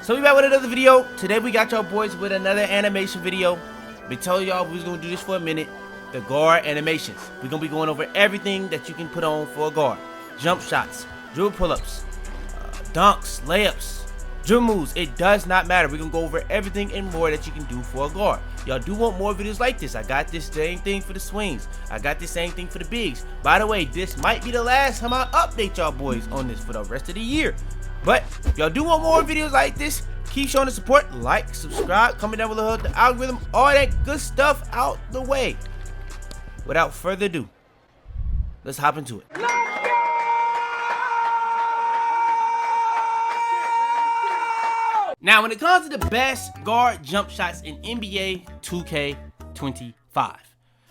So we back with another video. Today we got y'all boys with another animation video. Been telling y'all we was gonna do this for a minute. The guard animations. We're gonna be going over everything that you can put on for a guard. Jump shots, dribble pull-ups, dunks, layups, dribble moves. It does not matter. We're gonna go over everything and more that you can do for a guard. Y'all do want more videos like this. I got this same thing for the swings. I got this same thing for the bigs. By the way, this might be the last time I update y'all boys on this for the rest of the year. But y'all do want more videos like this. Keep showing the support. Like, subscribe, comment down below, the algorithm, all that good stuff out the way. Without further ado, let's hop into it. Now, when it comes to the best guard jump shots in NBA 2K25.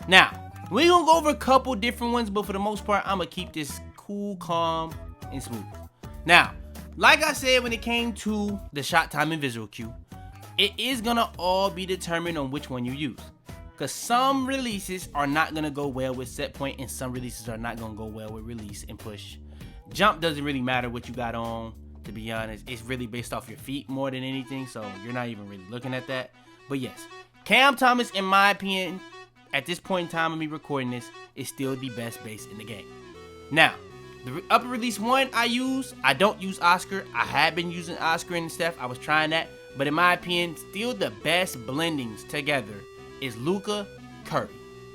Now, we're gonna go over a couple different ones, but for the most part, I'm gonna keep this cool, calm, and smooth. Now, like I said, when it came to the shot time and visual cue, it is gonna all be determined on which one you use. Because some releases are not gonna go well with set point, and some releases are not gonna go well with release and push. Jump doesn't really matter what you got on, to be honest. It's really based off your feet more than anything, so you're not even really looking at that. But yes, Cam Thomas, in my opinion, at this point in time of me recording this, is still the best base in the game. Now, the upper release one I don't use Oscar. I had been using Oscar and Steph. I was trying that. But in my opinion, still the best blendings together is Luka, Curry,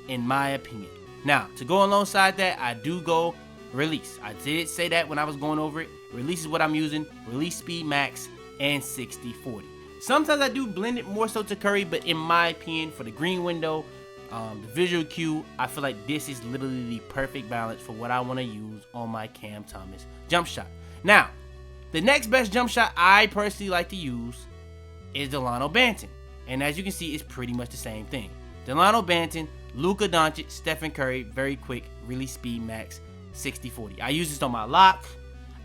in my opinion. Now, to go alongside that, I do go release. I did say that when I was going over it. Release is what I'm using. Release speed max and 60-40. Sometimes I do blend it more so to Curry, but in my opinion, for the green window, the visual cue, I feel like this is literally the perfect balance for what I want to use on my Cam Thomas jump shot. Now, the next best jump shot I personally like to use is Delano Banton. And as you can see, it's pretty much the same thing. Delano Banton, Luka Doncic, Stephen Curry, very quick, release speed max, 60-40. I use this on my lock.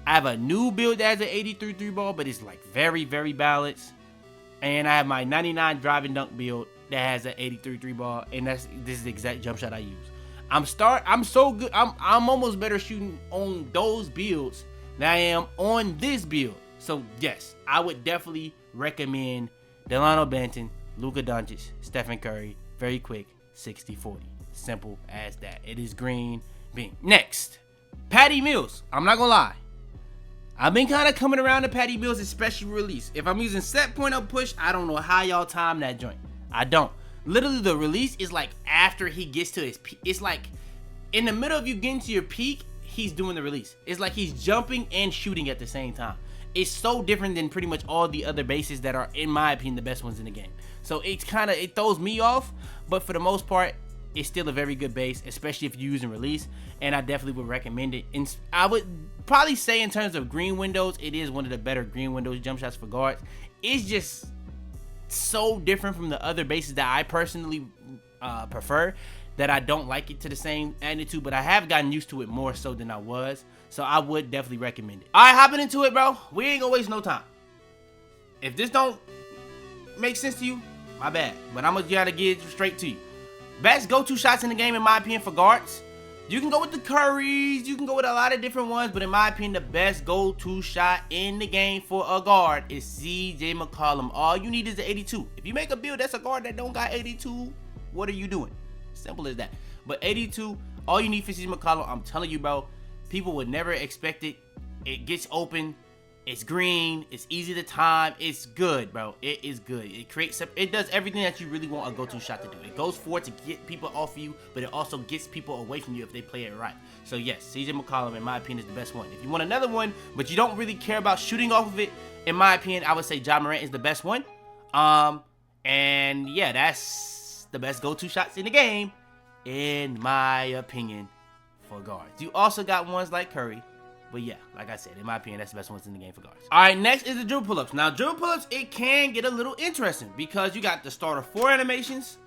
I have a new build that has an 83 3 ball, but it's like very, very balanced. And I have my 99 drive and dunk build that has an 83 3 ball, and this is the exact jump shot I use. I'm so good. I'm almost better shooting on those builds than I am on this build. So yes, I would definitely recommend Delano Banton, Luka Doncic, Stephen Curry, very quick, 60-40. Simple as that. It is green bean. Next, Patty Mills. I'm not gonna lie, I've been kind of coming around to Patty Mills, especially release. If I'm using set point up push, I don't know how y'all time that joint. I don't. Literally, the release is like after he gets to his peak. It's like in the middle of you getting to your peak, he's doing the release. It's like he's jumping and shooting at the same time. It's so different than pretty much all the other bases that are, in my opinion, the best ones in the game. So it throws me off, but for the most part, it's still a very good base, especially if you're using release, and I definitely would recommend it. And I would probably say in terms of green windows, it is one of the better green windows jump shots for guards. It's just so different from the other bases that I personally prefer that I don't like it to the same magnitude, but I have gotten used to it more so than I was. So I would definitely recommend it. All right, hopping into it, bro. We ain't gonna waste no time. If this don't make sense to you, my bad, but I'm gonna gotta get it straight to you. Best go-to shots in the game, in my opinion, for guards. You can go with the Currys, you can go with a lot of different ones, but in my opinion, the best go-to shot in the game for a guard is CJ McCollum. All you need is the 82. If you make a build that's a guard that don't got 82, what are you doing? Simple as that. But 82, all you need for CJ McCollum, I'm telling you, bro, people would never expect it. It gets open. It's green. It's easy to time. It's good, bro. It is good. It does everything that you really want a go-to shot to do. It goes forward to get people off of you, but it also gets people away from you if they play it right. So yes, CJ McCollum, in my opinion, is the best one. If you want another one, but you don't really care about shooting off of it, in my opinion, I would say Ja Morant is the best one. And yeah, that's the best go-to shots in the game, in my opinion, for guards. You also got ones like Curry. But yeah, like I said, in my opinion, that's the best ones in the game for guards. All right, next is the dribble pull-ups. Now, dribble pull-ups, it can get a little interesting because you got the starter 4 animations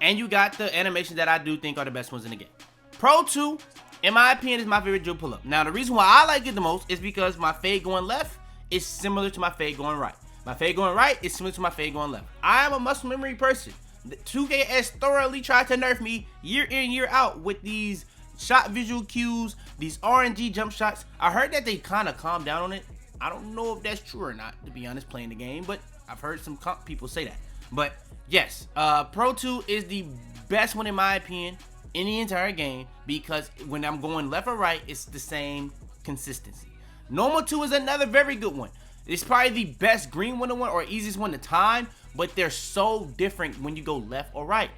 and you got the animations that I do think are the best ones in the game. Pro 2, in my opinion, is my favorite dribble pull-up. Now, the reason why I like it the most is because my fade going left is similar to my fade going right. My fade going right is similar to my fade going left. I am a muscle memory person. 2K has thoroughly tried to nerf me year in, year out with these shot visual cues, these RNG jump shots. I heard that they kind of calmed down on it, I don't know if that's true or not, to be honest, playing the game, but I've heard some people say that. But yes, Pro 2 is the best one in my opinion in the entire game, because when I'm going left or right, it's the same consistency. Normal 2 is another very good one. It's probably the best green one-on-one or easiest one to time, but they're so different when you go left or right.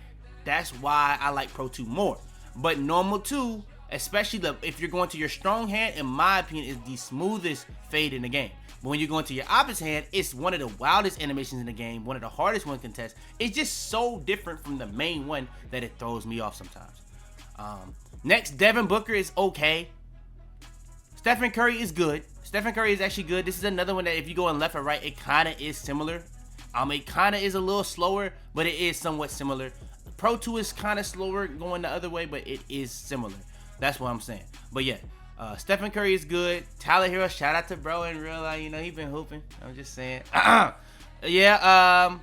That's why I like Pro 2 more. But normal 2, especially if you're going to your strong hand, in my opinion, is the smoothest fade in the game. But when you go into your opposite hand, it's one of the wildest animations in the game, one of the hardest one to contest. It's just so different from the main one that it throws me off sometimes. Next, Devin Booker is okay. Stephen Curry is good. Stephen Curry is actually good. This is another one that if you go in left or right, it kind of is similar. It kind of is a little slower, but it is somewhat similar. Pro 2 is kind of slower going the other way, but it is similar. That's what I'm saying. But yeah, Stephen Curry is good. Tyler Hero, shout out to bro in real life. You know, he been hooping. I'm just saying. Yeah,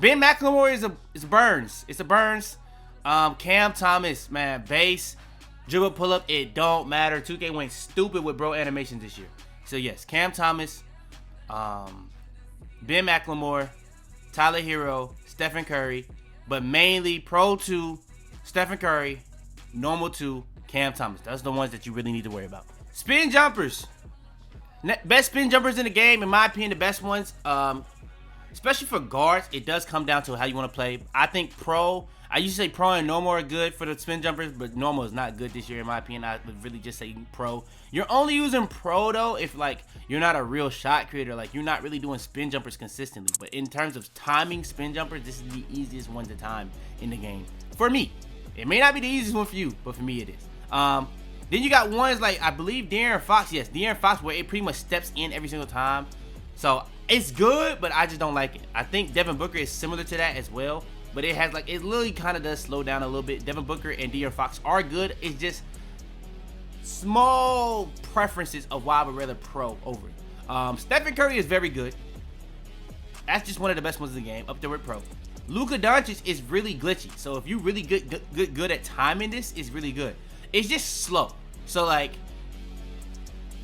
Ben McLemore is a Burns. It's a Burns. Cam Thomas, man, base, dribble pull up, it don't matter. 2K went stupid with bro animations this year. So yes, Cam Thomas, Ben McLemore, Tyler Hero, Stephen Curry, but mainly Pro 2, Stephen Curry, Normal 2, Cam Thomas. Those are the ones that you really need to worry about. Spin jumpers. Best spin jumpers in the game, in my opinion, the best ones. Especially for guards, it does come down to how you want to play. I think Pro, I used to say Pro and Normal are good for the spin jumpers, but Normal is not good this year in my opinion. I would really just say Pro. You're only using Pro though if like you're not a real shot creator, like you're not really doing spin jumpers consistently. But in terms of timing spin jumpers, this is the easiest one to time in the game. For me, it may not be the easiest one for you, but for me it is. Then you got ones like, I believe De'Aaron Fox, yes, De'Aaron Fox, where it pretty much steps in every single time. So it's good, but I just don't like it. I think Devin Booker is similar to that as well, but it has like, it literally kind of does slow down a little bit. Devin Booker and De'Aaron Fox are good. It's just small preferences of why I would rather Pro over it. Stephen Curry is very good. That's just one of the best ones in the game, up there with Pro. Luka Doncic is really glitchy, so if you really good at timing this, it's really good. It's just slow. So like,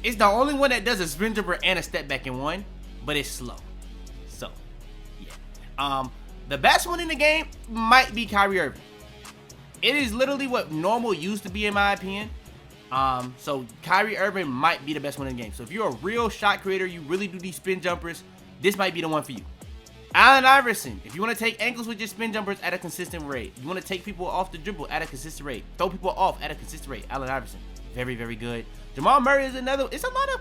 it's the only one that does a spin jumper and a step back in one, but it's slow. So yeah. The best one in the game might be Kyrie Irving. It is literally what Normal used to be in my opinion. So Kyrie Irving might be the best one in the game. So if you're a real shot creator, you really do these spin jumpers, this might be the one for you. Allen Iverson, if you want to take ankles with your spin jumpers at a consistent rate, you want to take people off the dribble at a consistent rate, throw people off at a consistent rate, Allen Iverson, very, very good. Jamal Murray is another, it's a lot of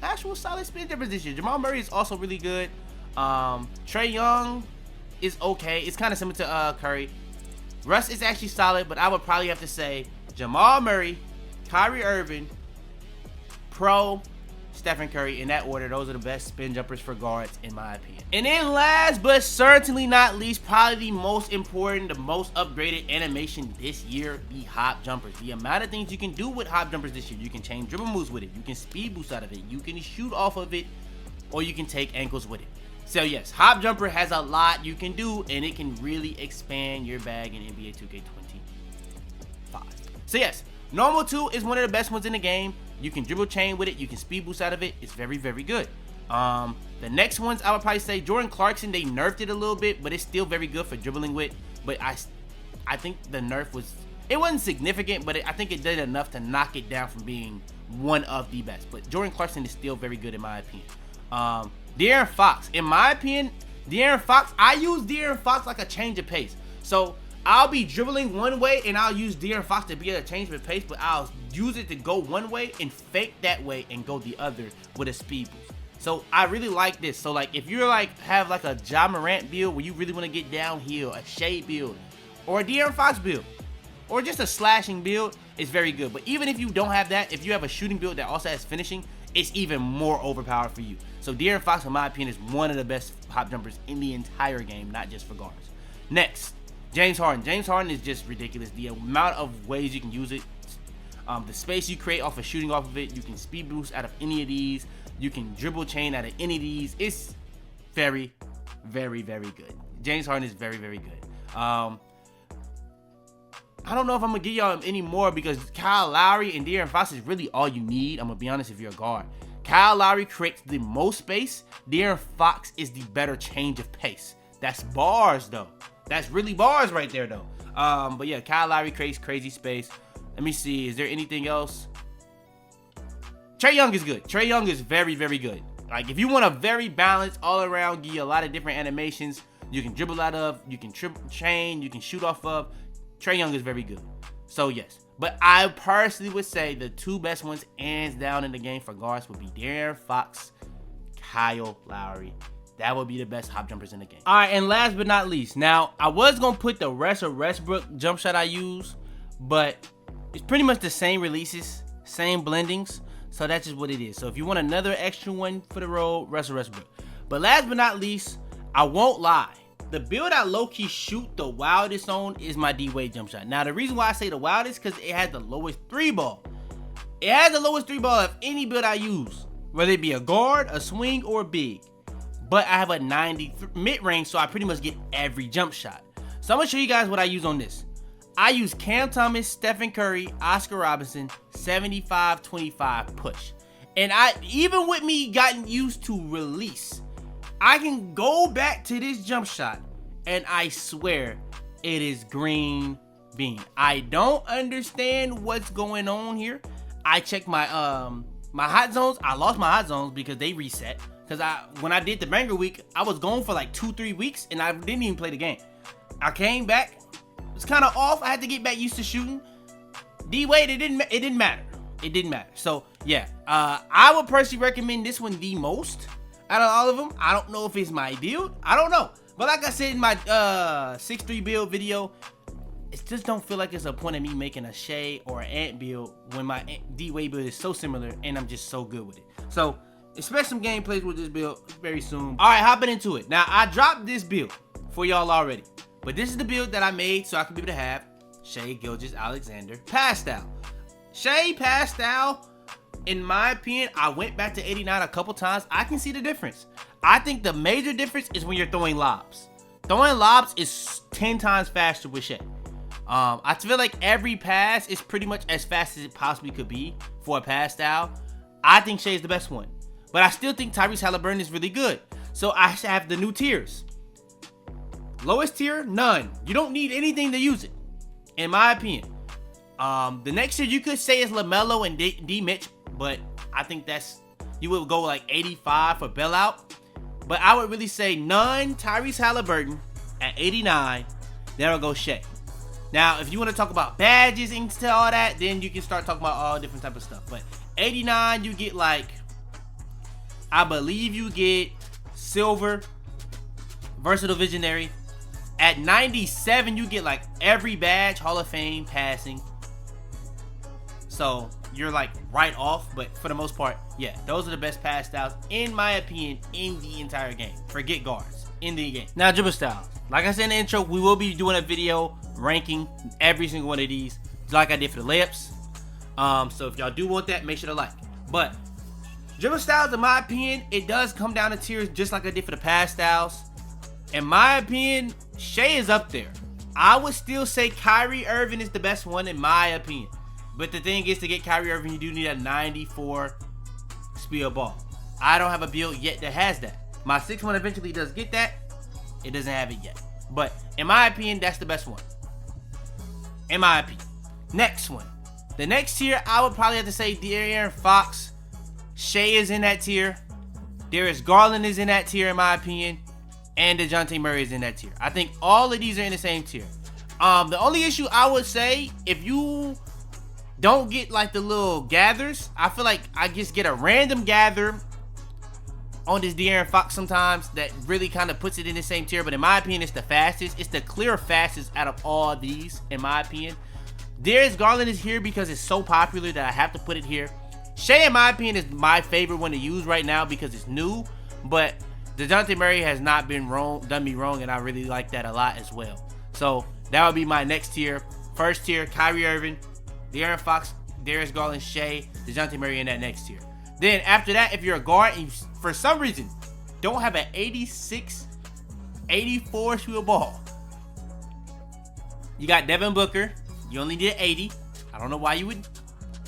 actual solid spin jumpers this year. Jamal Murray is also really good. Trae Young is okay. It's kind of similar to Curry. Russ is actually solid, but I would probably have to say Jamal Murray, Kyrie Irving, Pro, Stephen Curry, in that order. Those are the best spin jumpers for guards in my opinion. And then last but certainly not least, probably the most important, the most upgraded animation this year, the hop jumpers. The amount of things you can do with hop jumpers this year. You can change dribble moves with it. You can speed boost out of it. You can shoot off of it, or you can take ankles with it. So yes, hop jumper has a lot you can do, and it can really expand your bag in NBA 2K25. So yes, Normal 2 is one of the best ones in the game. You can dribble chain with it. You can speed boost out of it. It's very, very good. The next ones, I would probably say Jordan Clarkson, they nerfed it a little bit, but it's still very good for dribbling with. But I think the nerf it wasn't significant, but I think it did enough to knock it down from being one of the best. But Jordan Clarkson is still very good in my opinion. De'Aaron Fox, in my opinion, I use De'Aaron Fox like a change of pace. So I'll be dribbling one way and I'll use De'Aaron Fox to be able to change of pace, but I'll use it to go one way and fake that way and go the other with a speed boost. So I really like this. So like if you're like have like a Ja Morant build where you really want to get downhill, a shade build, or a De'Aaron Fox build, or just a slashing build, it's very good. But even if you don't have that, if you have a shooting build that also has finishing, it's even more overpowered for you. So De'Aaron Fox, in my opinion, is one of the best hop jumpers in the entire game, not just for guards. Next, James Harden. James Harden is just ridiculous. The amount of ways you can use it, the space you create off of shooting off of it, you can speed boost out of any of these, you can dribble chain out of any of these. It's very, very, very good. James Harden is very, very good. I don't know if I'm gonna give y'all any more because Kyle Lowry and De'Aaron Fox is really all you need. I'm gonna be honest if you're a guard. Kyle Lowry creates the most space. De'Aaron Fox is the better change of pace. That's bars though. That's really bars right there though. But yeah, Kyle Lowry creates crazy space. Let me see. Is there anything else? Trae Young is good. Trae Young is very, very good. Like if you want a very balanced all around, give you a lot of different animations. You can dribble out of, you can chain, you can shoot off of. Trae Young is very good. So yes. But I personally would say the two best ones hands down in the game for guards would be De'Aaron Fox, Kyle Lowry. That would be the best hop jumpers in the game. All right, and last but not least. Now, I was going to put the rest of Westbrook jump shot I use, but it's pretty much the same releases, same blendings. So that's just what it is. So if you want another extra one for the road, Russell Westbrook. But last but not least, I won't lie. The build I low-key shoot the wildest on is my D-Wade jump shot. Now, the reason why I say the wildest is because it has the lowest 3-ball. It has the lowest 3-ball of any build I use, whether it be a guard, a swing, or a big. But I have a 90 mid-range, so I pretty much get every jump shot. So I'm going to show you guys what I use on this. I use Cam Thomas, Stephen Curry, Oscar Robertson, 75-25 push. And even with me gotten used to release, I can go back to this jump shot and I swear it is green bean. I don't understand what's going on here. I checked my my hot zones. I lost my hot zones because they reset. Because when I did the banger week, I was gone for like 2-3 weeks and I didn't even play the game. I came back. It's kind of off. I had to get back used to shooting. D-Wade, it didn't matter. It didn't matter. So yeah, I would personally recommend this one the most out of all of them. I don't know if it's my build. I don't know. But like I said in my 6-3 build video, it just don't feel like it's a point of me making a Shea or an Ant build when my D-Wade build is so similar and I'm just so good with it. So expect some gameplays with this build very soon. All right, hopping into it. Now, I dropped this build for y'all already. But this is the build that I made so I can be able to have Shea Gilgeous-Alexander Pastel. Shea Pastel, in my opinion, I went back to 89 a couple times. I can see the difference. I think the major difference is when you're throwing lobs. Throwing lobs is 10 times faster with Shea. I feel like every pass is pretty much as fast as it possibly could be for a pass style. I think Shea is the best one. But I still think Tyrese Halliburton is really good. So I have the new tiers. Lowest tier, none. You don't need anything to use it, in my opinion. The next tier you could say is LaMelo and D Mitch, but I think you would go like 85 for bailout. But I would really say none, Tyrese Halliburton at 89. Then I'll go Shea. Now, if you want to talk about badges and all that, then you can start talking about all different type of stuff. But 89, you get like, I believe you get silver, versatile visionary. At 97, you get like every badge, Hall of Fame, passing. So you're like right off, but for the most part, yeah, those are the best pass styles in my opinion in the entire game. Forget guards in the game. Now dribble styles. Like I said in the intro, we will be doing a video ranking every single one of these, like I did for the layups. So if y'all do want that, make sure to like. But dribble styles, in my opinion, it does come down to tiers, just like I did for the pass styles. In my opinion, Shea is up there. I would still say Kyrie Irving is the best one in my opinion. But the thing is, to get Kyrie Irving, you do need a 94 speed of ball. I don't have a build yet that has that. My 6-1 eventually does get that. It doesn't have it yet. But in my opinion, that's the best one. In my opinion. Next one. The next tier, I would probably have to say De'Aaron Fox. Shea is in that tier. Darius Garland is in that tier in my opinion. And DeJounte Murray is in that tier. I think all of these are in the same tier. The only issue I would say, if you don't get like the little gathers, I feel like I just get a random gather on this De'Aaron Fox sometimes that really kind of puts it in the same tier. But in my opinion, it's the fastest. It's the clear fastest out of all these, in my opinion. Darius Garland is here because it's so popular that I have to put it here. Shea, in my opinion, is my favorite one to use right now because it's new. But DeJounte Murray has not been done me wrong, and I really like that a lot as well. So that would be my next tier. First tier, Kyrie Irving, De'Aaron Fox, Darius Garland, Shea, DeJounte Murray in that next tier. Then after that, if you're a guard and you, for some reason, don't have an 86, 84 shoot ball, you got Devin Booker, You only did 80. I don't know why you would.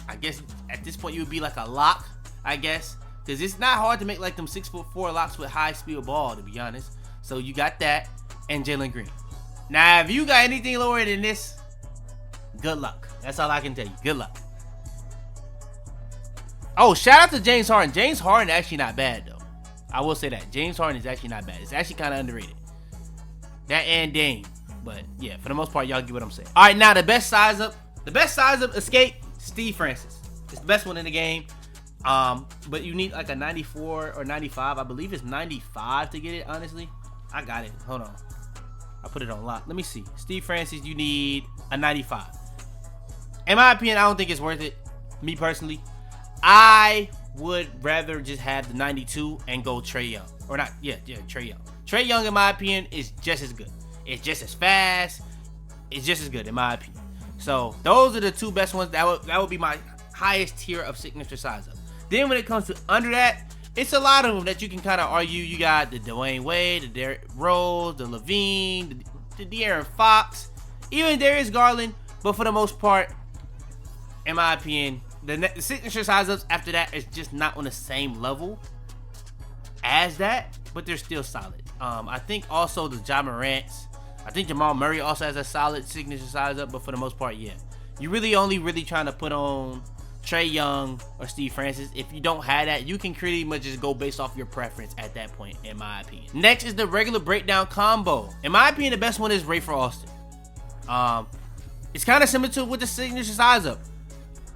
I guess at this point you would be like a lock, I guess. Because it's not hard to make like them 6'4" locks with high speed ball, to be honest. So you got that and Jalen Green. Now, if you got anything lower than this, good luck. That's all I can tell you. Good luck. Oh, shout out to James Harden. James Harden actually not bad, though. I will say that. James Harden is actually not bad. It's actually kind of underrated. That and Dame. But, yeah, for the most part, y'all get what I'm saying. All right, now the best size up. The best size up escape, Steve Francis. It's the best one in the game. But you need like a 94 or 95. I believe it's 95 to get it, honestly. I got it. Hold on. I put it on lock. Let me see. Steve Francis, you need a 95. In my opinion, I don't think it's worth it. Me personally. I would rather just have the 92 and go Trae Young. Or not, yeah, Trae Young. Trae Young, in my opinion, is just as good. It's just as fast. It's just as good, in my opinion. So, those are the two best ones. That would be my highest tier of signature size up. Then when it comes to under that, it's a lot of them that you can kind of argue. You got the Dwayne Wade, the Derrick Rose, the Levine, the De'Aaron Fox, even Darius Garland. But for the most part, in my opinion, the signature size ups after that is just not on the same level as that, but they're still solid. I think also the Ja Morant's. I think Jamal Murray also has a solid signature size up, but for the most part, yeah. You really only trying to put on Trae Young or Steve Francis. If you don't have that, you can pretty much just go based off your preference at that point, in my opinion. Next is the regular breakdown combo. In my opinion, the best one is Rafer Alston. It's kind of similar to with the signature size up.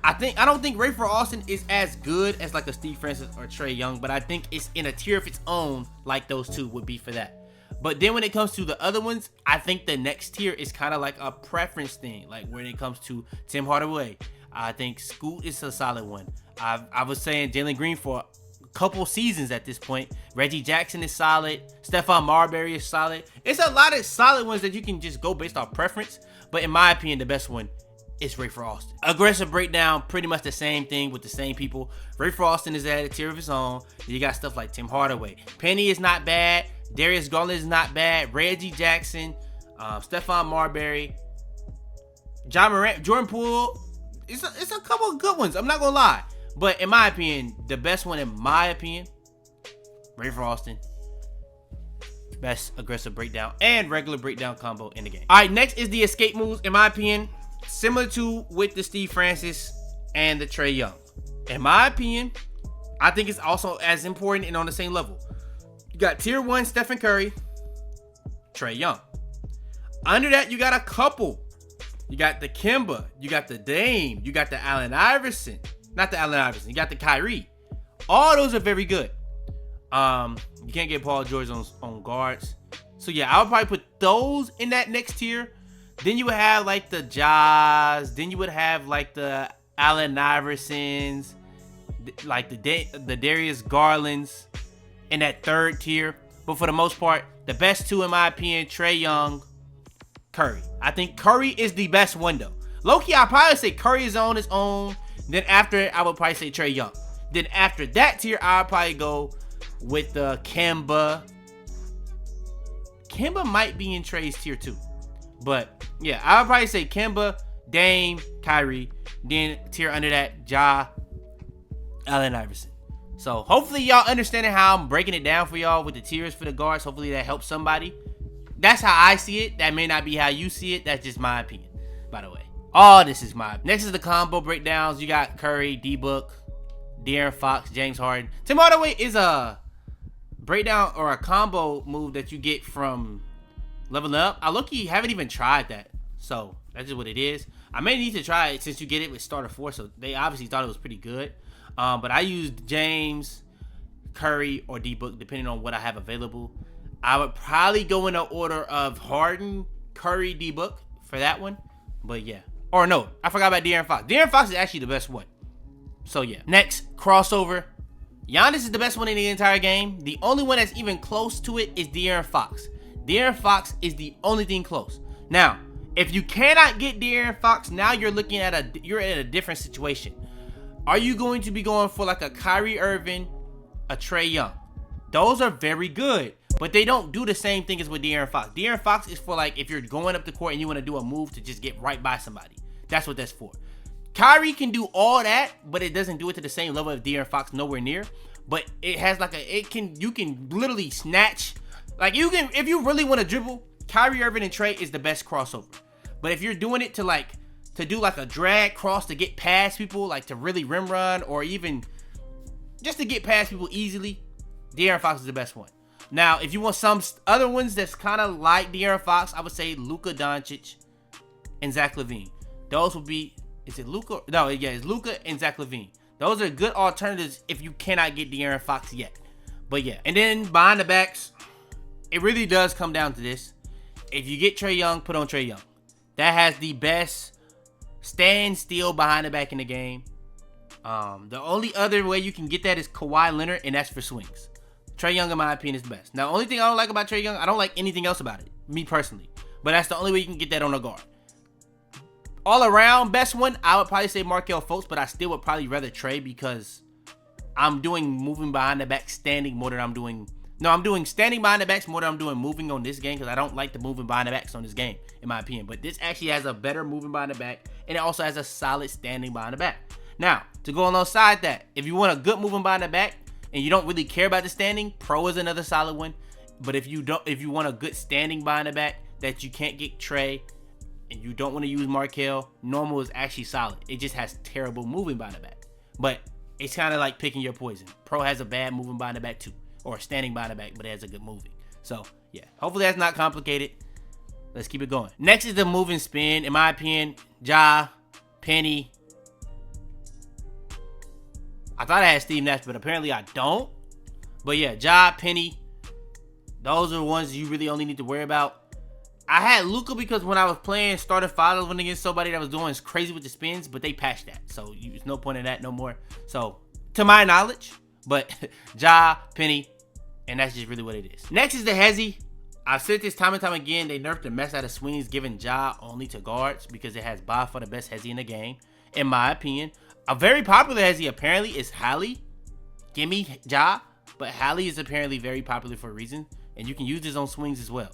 I don't think Rafer Alston is as good as like a Steve Francis or Trae Young, but I think it's in a tier of its own, like those two would be for that. But then when it comes to the other ones, I think the next tier is kind of like a preference thing. Like when it comes to Tim Hardaway, I think Scoot is a solid one. I was saying Jalen Green for a couple seasons at this point. Reggie Jackson is solid. Stephon Marbury is solid. It's a lot of solid ones that you can just go based off preference. But in my opinion, the best one is Rafer Alston. Aggressive breakdown, pretty much the same thing with the same people. Rafer Alston is at a tier of his own. You got stuff like Tim Hardaway. Penny is not bad. Darius Garland is not bad. Reggie Jackson, Stephon Marbury, Ja Morant, Jordan Poole. It's a couple of good ones. I'm not gonna lie, but in my opinion, the best one in my opinion, Rafer Alston. Best aggressive breakdown and regular breakdown combo in the game. All right, next is the escape moves. In my opinion, similar to with the Steve Francis and the Trae Young. In my opinion, I think it's also as important and on the same level. You got tier 1 Stephen Curry, Trae Young. Under that, you got a couple. You got the Kemba, you got the Dame, you got the Allen Iverson. Not the Allen Iverson, you got the Kyrie. All those are very good. You can't get Paul George on guards. So yeah, I would probably put those in that next tier. Then you would have like the Jaws. Then you would have like the Allen Iversons, like the Darius Garlands in that third tier. But for the most part, the best two in my opinion, Trae Young, Curry. I think Curry is the best one though. Low-key, I'd probably say Curry is on his own. Then after it, I would probably say Trae Young. Then after that tier, I'd probably go with the Kemba. Kemba might be in Trae's tier too. But yeah, I would probably say Kemba, Dame, Kyrie. Then tier under that, Ja, Allen Iverson. So hopefully y'all understanding how I'm breaking it down for y'all with the tiers for the guards. Hopefully that helps somebody. That's how I see it. That may not be how you see it. That's just my opinion, by the way. All this is my. Next is the combo breakdowns. You got Curry, D-Book, De'Aaron Fox, James Harden. Tim Hardaway is a breakdown or a combo move that you get from leveling up. I low-key haven't even tried that. So that's just what it is. I may need to try it since you get it with starter 4. So they obviously thought it was pretty good. But I used James, Curry, or D-Book depending on what I have available. I would probably go in the order of Harden, Curry, D-Book for that one. But yeah. Or no, I forgot about De'Aaron Fox. De'Aaron Fox is actually the best one. So yeah. Next, crossover. Giannis is the best one in the entire game. The only one that's even close to it is De'Aaron Fox. De'Aaron Fox is the only thing close. Now, if you cannot get De'Aaron Fox, now you're looking at you're in a different situation. Are you going to be going for like a Kyrie Irving, a Trae Young? Those are very good, but they don't do the same thing as with De'Aaron Fox. De'Aaron Fox is for like if you're going up the court and you want to do a move to just get right by somebody. That's what that's for. Kyrie can do all that, but it doesn't do it to the same level of De'Aaron Fox, nowhere near. But it has like you can literally snatch. Like you can, if you really want to dribble, Kyrie Irving and Trey is the best crossover. But if you're doing it to do like a drag cross to get past people, like to really rim run, or even just to get past people easily, De'Aaron Fox is the best one. Now, if you want some other ones that's kind of like De'Aaron Fox, I would say Luka Doncic and Zach LaVine. Those would be, is it Luka? No, yeah, it's Luka and Zach LaVine. Those are good alternatives if you cannot get De'Aaron Fox yet. But yeah, and then behind the backs, it really does come down to this. If you get Trae Young, put on Trae Young. That has the best stand still behind the back in the game. The only other way you can get that is Kawhi Leonard, and that's for swings. Trae Young, in my opinion, is the best. Now, the only thing I don't like about Trae Young, I don't like anything else about it, me personally. But that's the only way you can get that on a guard. All around, best one, I would probably say Markelle Fultz, but I still would probably rather Trae because I'm doing moving behind the back standing more than I'm doing... No, I'm doing standing behind the backs more than I'm doing moving on this game because I don't like the moving behind the backs on this game, in my opinion. But this actually has a better moving behind the back, and it also has a solid standing behind the back. Now, to go alongside that, if you want a good moving behind the back and you don't really care about the standing, Pro is another solid one. But if you want a good standing behind the back that you can't get Trae and you don't want to use Markelle, Normal is actually solid. It just has terrible moving behind the back. But it's kind of like picking your poison. Pro has a bad moving behind the back too. Or standing behind the back, but it has a good moving. So, yeah. Hopefully that's not complicated. Let's keep it going. Next is the moving spin. In my opinion, Ja, Penny. I thought I had Steve Nash, but apparently I don't. But yeah, Ja, Penny. Those are the ones you really only need to worry about. I had Luka because when I was playing starting 5 against somebody that was doing crazy with the spins, but they patched that. So there's no point in that no more. So, to my knowledge. But Ja, Penny, and that's just really what it is. Next is the hezzy. I've said this time and time again. They nerfed the mess out of swings, giving Ja only to guards because it has by far the best hezzy in the game. In my opinion, a very popular hezzy apparently is Hallie. Gimme Ja, but Hallie is apparently very popular for a reason, and you can use this on swings as well.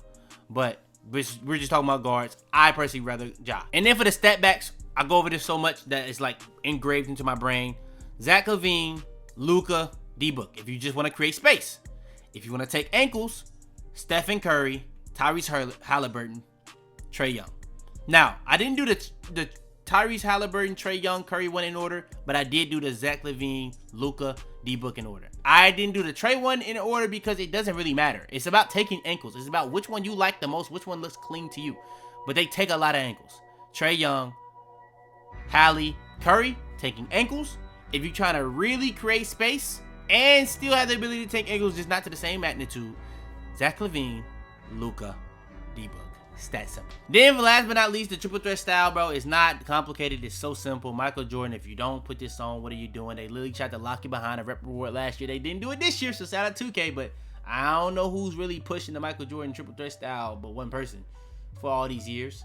But we're just talking about guards. I personally rather Ja. And then for the step backs, I go over this so much that it's like engraved into my brain. Zach LaVine, Luka, D-Book, if you just want to create space. If you want to take ankles, Stephen Curry, Tyrese Halliburton, Trae Young. Now, I didn't do the Tyrese Halliburton, Trae Young, Curry one in order, but I did do the Zach LaVine, Luka, D-Book in order. I didn't do the Trae one in order because it doesn't really matter. It's about taking ankles. It's about which one you like the most, which one looks clean to you. But they take a lot of ankles. Trae Young, Hallie, Curry, taking ankles. If you're trying to really create space and still have the ability to take angles, just not to the same magnitude, Zach LaVine, Luka, D-Book. It's that simple. Then last but not least, the triple threat style, bro, is not complicated. It's so simple. Michael Jordan, if you don't put this on, what are you doing? They literally tried to lock you behind a rep reward last year. They didn't do it this year, so shout out 2K, but I don't know who's really pushing the Michael Jordan triple threat style but one person for all these years.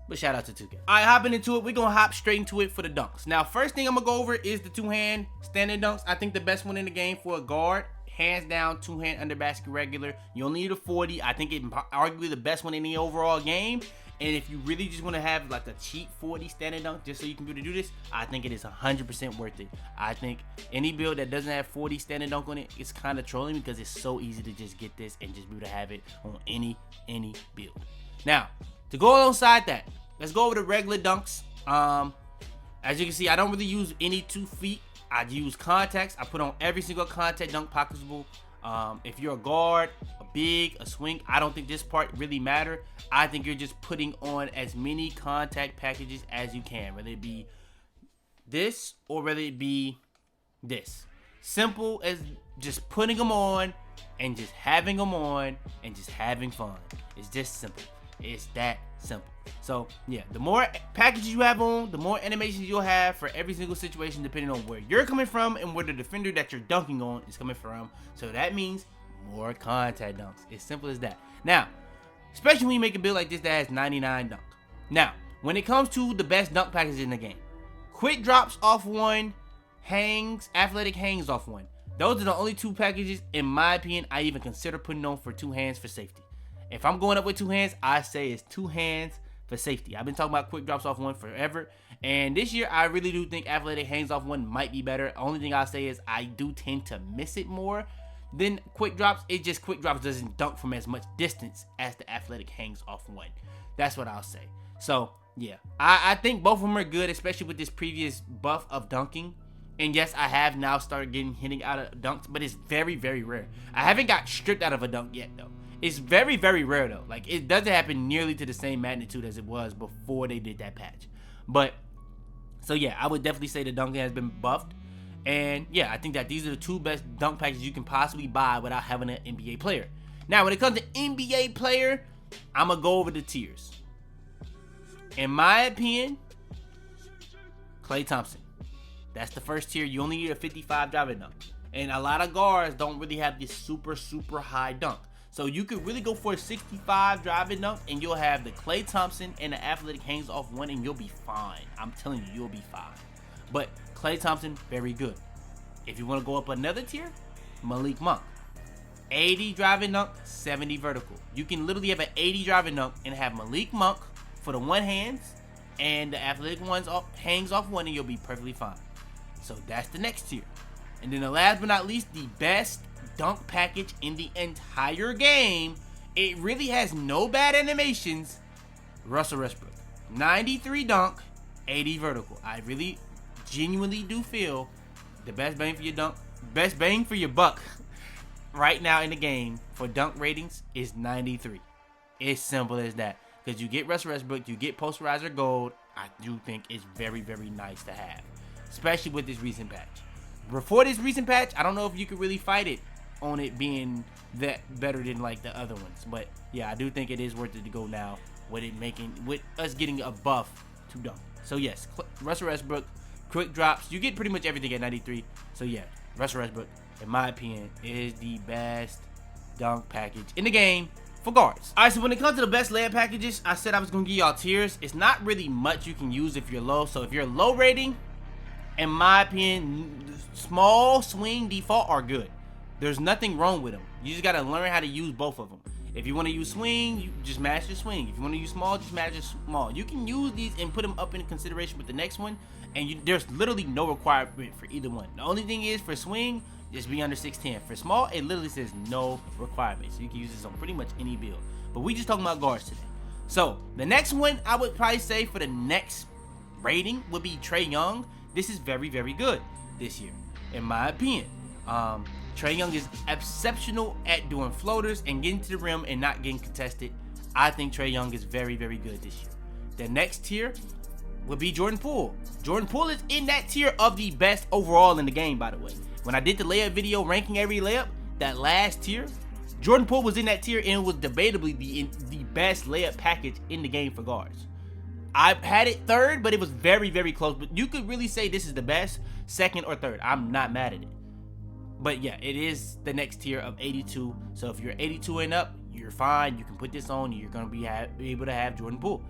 But shout out to 2K. All right, hopping into it, we're going to hop straight into it for the dunks. Now, first thing I'm going to go over is the two-hand standing dunks. I think the best one in the game for a guard, hands down, two-hand under basket regular. You only need a 40. I think it's arguably the best one in the overall game. And if you really just want to have like a cheap 40 standing dunk just so you can be able to do this, I think it is 100% worth it. I think any build that doesn't have 40 standing dunk on it, it's kind of trolling because it's so easy to just get this and just be able to have it on any build. Now, to go alongside that, let's go over the regular dunks. As you can see, I don't really use any 2 feet. I use contacts. I put on every single contact dunk possible. If you're a guard, a big, a swing, I don't think this part really matter. I think you're just putting on as many contact packages as you can, whether it be this or whether it be this. Simple as just putting them on and just having them on and just having fun. It's just simple. It's that simple. So yeah, the more packages you have on, the more animations you'll have for every single situation, depending on where you're coming from and where the defender that you're dunking on is coming from. So that means more contact dunks. It's simple as that. Now, especially when you make a build like this that has 99 dunk. Now, when it comes to the best dunk packages in the game, quick drops off one, hangs, athletic hangs off one. Those are the only 2 packages, in my opinion, I even consider putting on for 2 hands for safety. If I'm going up with 2 hands, I say it's 2 hands, for safety. I've been talking about quick drops off one forever, and this year I really do think athletic hangs off one might be better. Only thing I'll say is I do tend to miss it more than quick drops. It just quick drops doesn't dunk from as much distance as the athletic hangs off one. That's what I'll say. So yeah, I think both of them are good, especially with this previous buff of dunking. And yes, I have now started hitting out of dunks, but it's very, very rare. I haven't got stripped out of a dunk yet, though. It's very, very rare, though. Like, it doesn't happen nearly to the same magnitude as it was before they did that patch. But, so yeah, I would definitely say the dunking has been buffed. And yeah, I think that these are the two best dunk packages you can possibly buy without having an NBA player. Now, when it comes to NBA player, I'm going to go over the tiers. In my opinion, Klay Thompson. That's the first tier. You only need a 55 driving dunk. And a lot of guards don't really have this super, super high dunk. So you could really go for a 65 driving dunk and you'll have the Klay Thompson and the athletic hangs off one and you'll be fine. I'm telling you, you'll be fine. But Klay Thompson, very good. If you want to go up another tier, Malik Monk. 80 driving dunk, 70 vertical. You can literally have an 80 driving dunk and have Malik Monk for the one hands and the athletic ones hangs off one and you'll be perfectly fine. So that's the next tier. And then the last but not least, the best dunk package in the entire game. It really has no bad animations. Russell Westbrook. 93 dunk, 80 vertical. I really genuinely do feel the best bang for your dunk, best bang for your buck right now in the game for dunk ratings is 93. It's simple as that. Because you get Russell Westbrook, you get Posterizer Gold. I do think it's very, very nice to have. Especially with this recent patch. Before this recent patch, I don't know if you could really fight it on it being that better than like the other ones. But yeah, I do think it is worth it to go now with us getting a buff to dunk. So yes, Russell Westbrook, quick drops. You get pretty much everything at 93. So yeah, Russell Westbrook, in my opinion, is the best dunk package in the game for guards. Alright, so when it comes to the best layup packages, I said I was going to give y'all tiers. It's not really much you can use if you're low. So if you're low rating, in my opinion, small swing default are good. There's nothing wrong with them. You just got to learn how to use both of them. If you want to use swing, you just match your swing. If you want to use small, just match your small. You can use these and put them up in consideration with the next one. And there's literally no requirement for either one. The only thing is for swing, just be under 6'10". For small, it literally says no requirement. So you can use this on pretty much any build. But we just talking about guards today. So the next one I would probably say for the next rating would be Trae Young. This is very, very good this year, in my opinion. Trae Young is exceptional at doing floaters and getting to the rim and not getting contested. I think Trae Young is very, very good this year. The next tier would be Jordan Poole. Jordan Poole is in that tier of the best overall in the game, by the way. When I did the layup video ranking every layup, that last tier, Jordan Poole was in that tier and it was debatably the best layup package in the game for guards. I had it third, but it was very, very close. But you could really say this is the best, second or third. I'm not mad at it. But yeah, it is the next tier of 82. So if you're 82 and up, you're fine. You can put this on. You're going to be able to have Jordan Poole.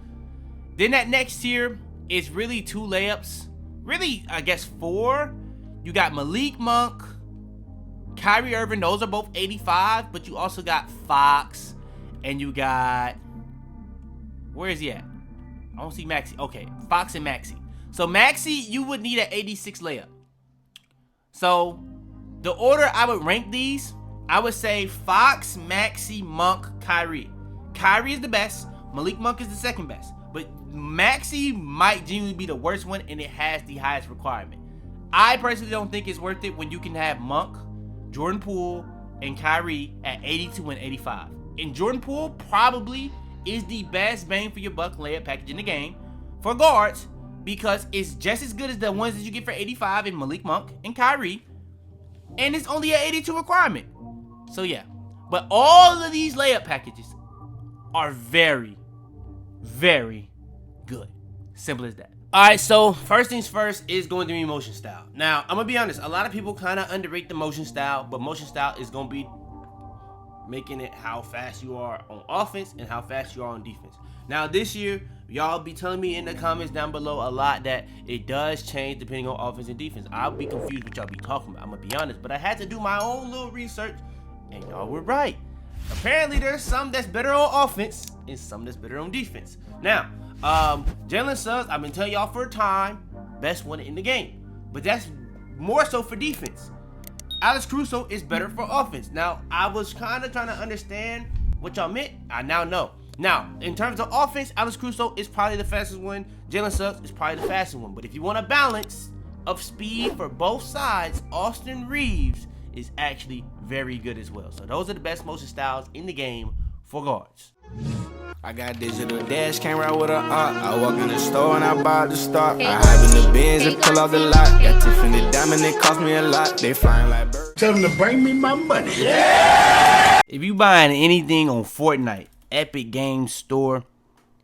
Then that next tier is really two layups. Really, I guess 4. You got Malik Monk, Kyrie Irving. Those are both 85. But you also got Fox. And you got... Where is he at? I don't see Maxey. Okay, Fox and Maxey. So Maxey, you would need an 86 layup. So the order I would rank these, I would say Fox, Maxey, Monk, Kyrie. Kyrie is the best. Malik Monk is the second best. But Maxey might genuinely be the worst one, and it has the highest requirement. I personally don't think it's worth it when you can have Monk, Jordan Poole, and Kyrie at 82 and 85. And Jordan Poole probably is the best bang for your buck layup package in the game for guards because it's just as good as the ones that you get for 85 in Malik Monk and Kyrie, and it's only an 82 requirement. So yeah, but all of these layup packages are very, very good. Simple as that. Alright, so first things first is going to be motion style. Now, I'm going to be honest, a lot of people kind of underrate the motion style, but motion style is going to be making it how fast you are on offense and how fast you are on defense. Now this year, y'all be telling me in the comments down below a lot that it does change depending on offense and defense. I'll be confused what y'all be talking about, I'm gonna be honest, but I had to do my own little research and y'all were right. Apparently there's some that's better on offense and some that's better on defense. Now, Jalen Suggs, I've been telling y'all for a time, best one in the game. But that's more so for defense. Alex Caruso is better for offense. Now, I was kind of trying to understand what y'all meant. I now know. Now, in terms of offense, Alex Caruso is probably the fastest one. Jalen Suggs is probably the fastest one. But if you want a balance of speed for both sides, Austin Reeves is actually very good as well. So those are the best motion styles in the game for guards. I got digital dash camera with a I walk in the store and I buy the stock. I hide in the bins and pull out the lot. Got Tiffany diamond, it cost me a lot. They flying like birds. Tell them to bring me my money. Yeah! If you buying anything on Fortnite, Epic Games Store,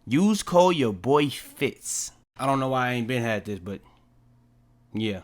use code YaboiFitz. I don't know why I ain't been had this, but yeah.